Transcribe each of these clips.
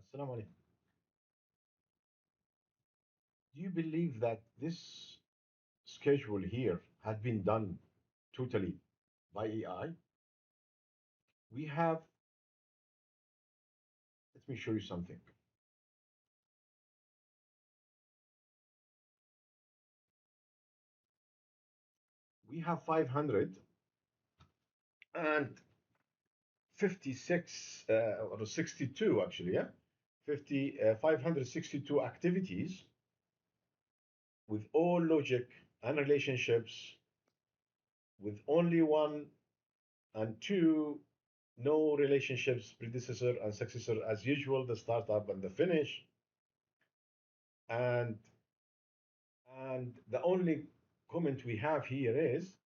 Assalamu alaikum. Do you believe that this schedule here had been done totally by AI? We have, let me show you something. We have 556 or 62 actually, yeah, 562 activities with all logic and relationships, with only one and two no relationships, predecessor and successor as usual, the startup and the finish. And the only comment we have here is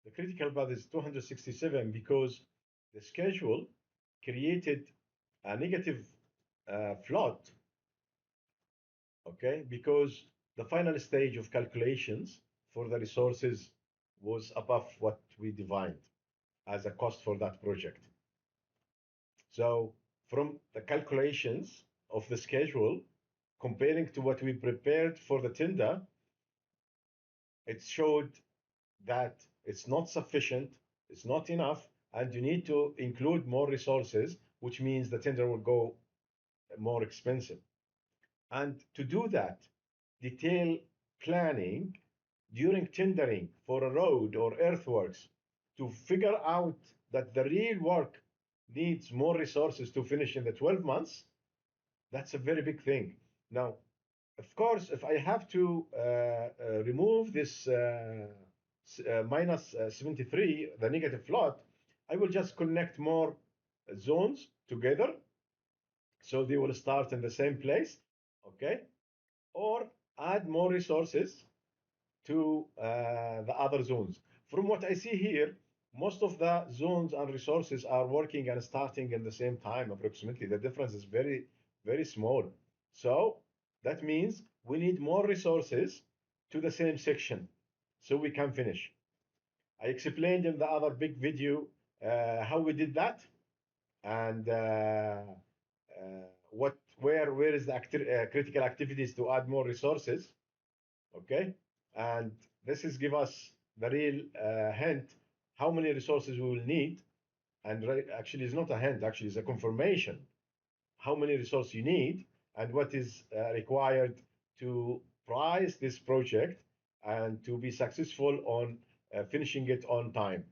the critical path is 267 because the schedule created a negative float, okay, because the final stage of calculations for the resources was above what we defined as a cost for that project. So from the calculations of the schedule, comparing to what we prepared for the tender, it showed that it's not sufficient, it's not enough, and you need to include more resources, which means the tender will go more expensive. And to do that, detailed planning during tendering for a road or earthworks to figure out that the real work needs more resources to finish in the 12 months, that's a very big thing. Now, of course, if I have to remove this minus 73, the negative float, I will just connect more zones together. So they will start in the same place, okay? Or add more resources to the other zones. From what I see here, most of the zones and resources are working and starting in the same time approximately. The difference is very, very small. So that means we need more resources to the same section so we can finish. I explained in the other big video how we did that and where is the critical activities to add more resources, okay? And this is give us the real hint how many resources we will need. And actually, it's not a hint, actually, it's a confirmation how many resources you need and what is required to price this project and to be successful on finishing it on time.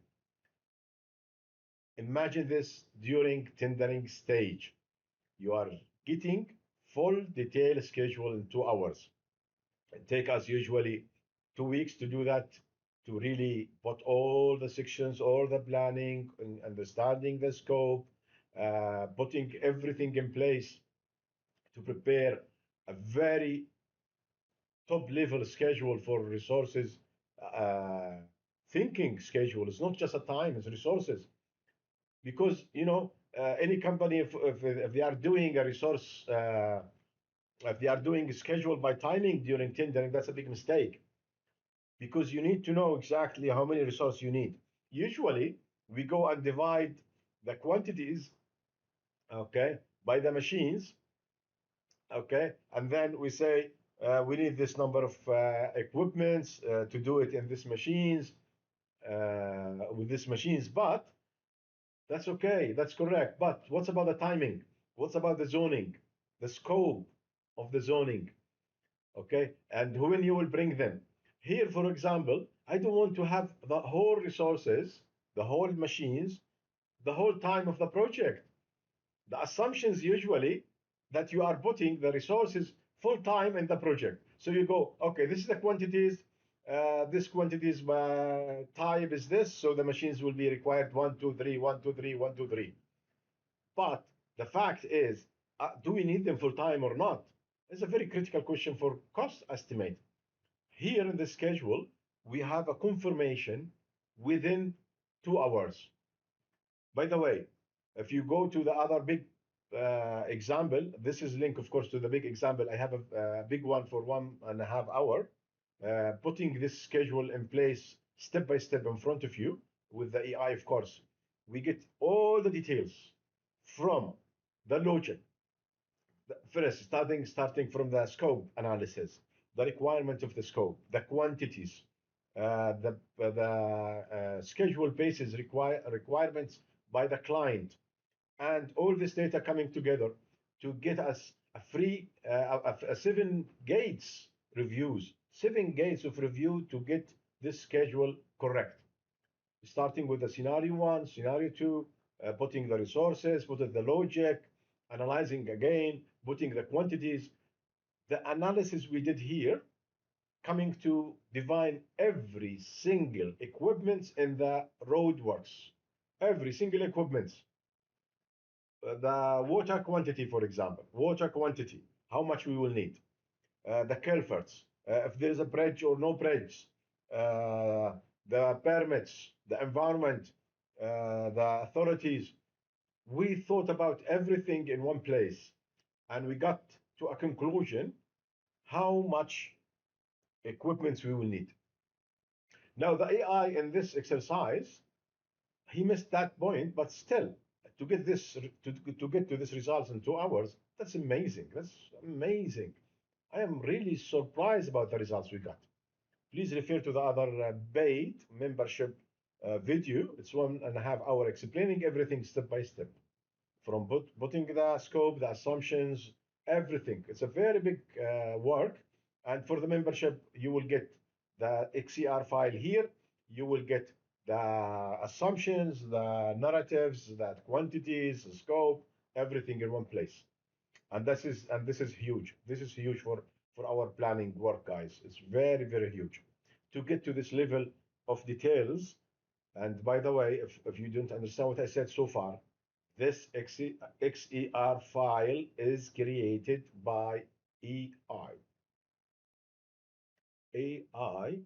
Imagine this during tendering stage. You are getting full detailed schedule in 2 hours. It takes us usually 2 weeks to do that, to really put all the sections, all the planning, and understanding the scope, putting everything in place to prepare a very top level schedule for resources, thinking schedule. It's not just a time, it's resources. Because, any company, if they are doing a resource, if they are doing a schedule by timing during tendering, that's a big mistake. Because you need to know exactly how many resources you need. Usually, we go and divide the quantities, okay, by the machines, okay, and then we say we need this number of equipments to do it in these machines, with these machines, but that's okay, that's correct. But what's about the timing? What's about the zoning, the scope of the zoning, okay, and when you will bring them? Here, for example, I don't want to have the whole resources, the whole machines, the whole time of the project. The assumptions usually that you are putting the resources full time in the project. So you go, okay, this is the quantities, this quantities type is this, so the machines will be required 1, 2, 3, 1, 2, 3, 1, 2, 3. But the fact is, do we need them full time or not? It's a very critical question for cost estimate. Here in the schedule, we have a confirmation within 2 hours. By the way, if you go to the other big example, this is link, of course, to the big example. I have a big one for 1.5 hours, putting this schedule in place step by step in front of you with the AI, of course. We get all the details from the logic, First, starting from the scope analysis, the requirement of the scope, the quantities, the schedule basis requirements by the client, and all this data coming together to get us a free a 7 gates reviews, 7 gates of review to get this schedule correct. Starting with the scenario one, scenario two, putting the resources, putting the logic, analyzing again, putting the quantities. The analysis we did here, coming to define every single equipment in the roadworks, every single equipment. The water quantity, for example, water quantity, how much we will need, the culverts, if there is a bridge or no bridge, the permits, the environment, the authorities. We thought about everything in one place, and we got to a conclusion how much equipment we will need. Now, the AI in this exercise, he missed that point, but still, to get this to get to this results in 2 hours, that's amazing. That's amazing. I am really surprised about the results we got. Please refer to the other paid membership video. It's 1.5 hours explaining everything step by step, from putting the scope, the assumptions, everything. It's a very big work. And for the membership, you will get the XCR file here. You will get the assumptions, the narratives, the quantities, the scope, everything in one place. And this is huge. This is huge for our planning work, guys. It's very, very huge to get to this level of details. And by the way, if you don't understand what I said so far, this XER file is created by AI. AI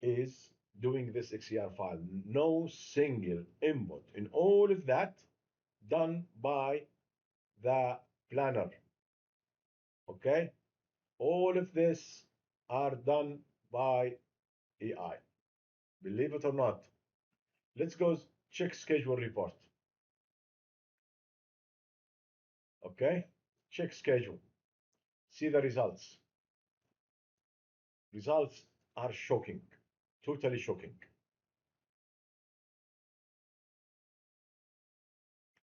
is doing this XER file. No single input in all of that done by the planner. Okay? All of this are done by AI. Believe it or not. Let's go check schedule report. Okay? Check schedule. See the results. Results are shocking. Totally shocking.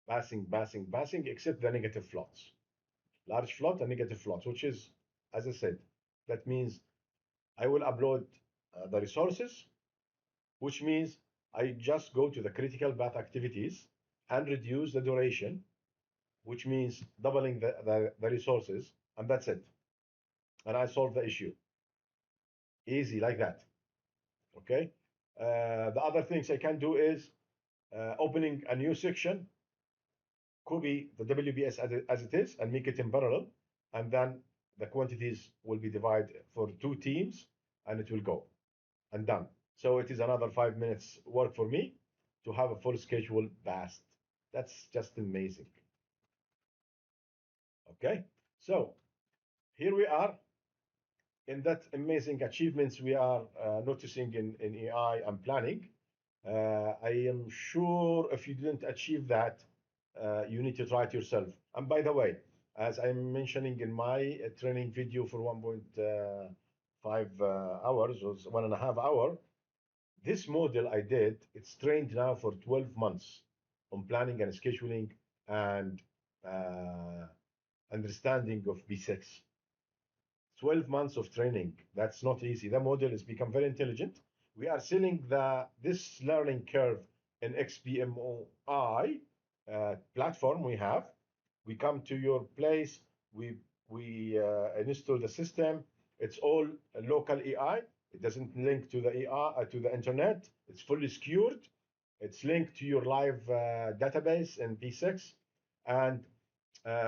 Passing, except the negative floats. Large float and negative floats, which is, as I said, that means I will upload the resources, which means I just go to the critical path activities and reduce the duration, which means doubling the resources, and that's it. And I solve the issue. Easy like that. Okay. The other things I can do is opening a new section, copy the WBS as it is, and make it in parallel, and then the quantities will be divided for 2 teams, and it will go and done. So it is another 5 minutes work for me to have a full schedule passed. That's just amazing. Okay, so here we are in that amazing achievements we are noticing in AI and planning. I am sure if you didn't achieve that, you need to try it yourself. And by the way, as I'm mentioning in my training video for 1.5 hours, or 1.5 hours, this model I did, it's trained now for 12 months on planning and scheduling and understanding of P6. 12 months of training. That's not easy. The model has become very intelligent. We are selling this learning curve in XPMOI platform we have. We come to your place, we install the system. It's all local AI. It doesn't link to the AI to the internet. It's fully secured. It's linked to your live database in P6. And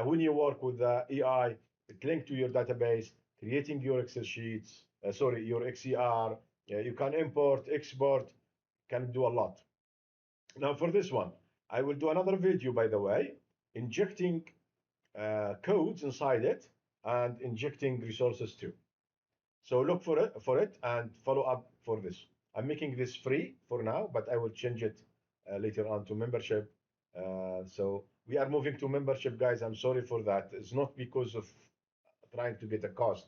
when you work with the AI, it linked to your database, creating your Excel sheets, your XCR. You can import, export, can do a lot. Now for this one, I will do another video, by the way, injecting codes inside it and injecting resources too. So look for it and follow up for this. I'm making this free for now, but I will change it later on to membership So we are moving to membership, guys. I'm sorry for that. It's not because of trying to get a cost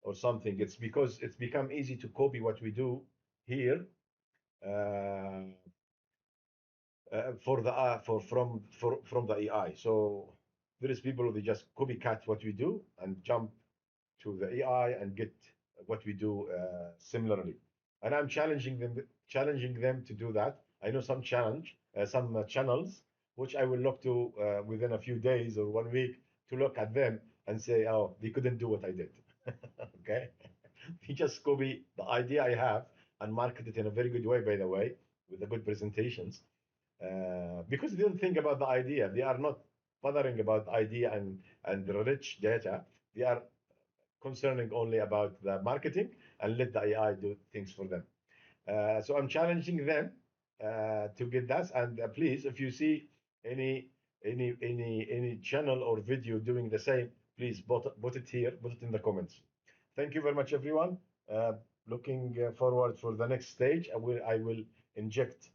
or something. It's because it's become easy to copy what we do here uh, for the from the AI. So there is people who they just copycat what we do and jump to the AI and get what we do similarly. And I'm challenging them to do that. I know some channels which I will look to within a few days or 1 week to look at them and say, oh, they couldn't do what I did. Okay, they just copy the idea I have and market it in a very good way, by the way, with the good presentations. Because they don't think about the idea. They are not bothering about the idea and the rich data. They are concerning only about the marketing and let the AI do things for them. So I'm challenging them to get that. And please, if you see any any channel or video doing the same, please put it here, put it in the comments. Thank you very much, everyone. Uh, Looking forward for the next stage. I will inject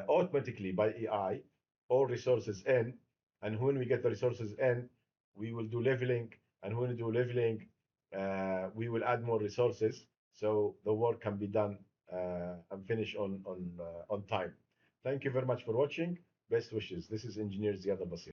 automatically by AI all resources in, and when we get the resources in, we will do leveling, and when we do leveling, we will add more resources so the work can be done and finish on time. Thank you very much for watching. Best wishes. This is Engineer Ziad Al Basir.